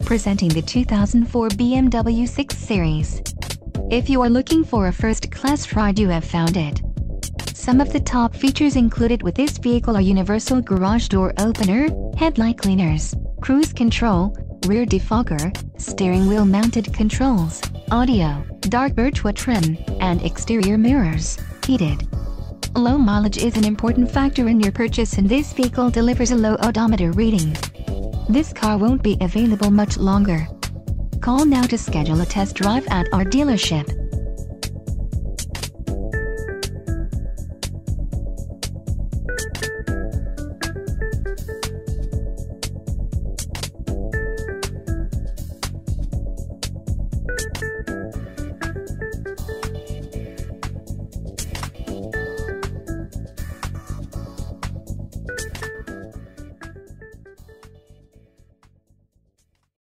Presenting the 2004 BMW 6 Series. If you are looking for a first-class ride, you have found it. Some of the top features included with this vehicle are universal garage door opener, headlight cleaners, cruise control, rear defogger, steering wheel mounted controls, audio, dark birchwood trim, and exterior mirrors, heated. Low mileage is an important factor in your purchase, and this vehicle delivers a low odometer reading. This car won't be available much longer. Call now to schedule a test drive at our dealership.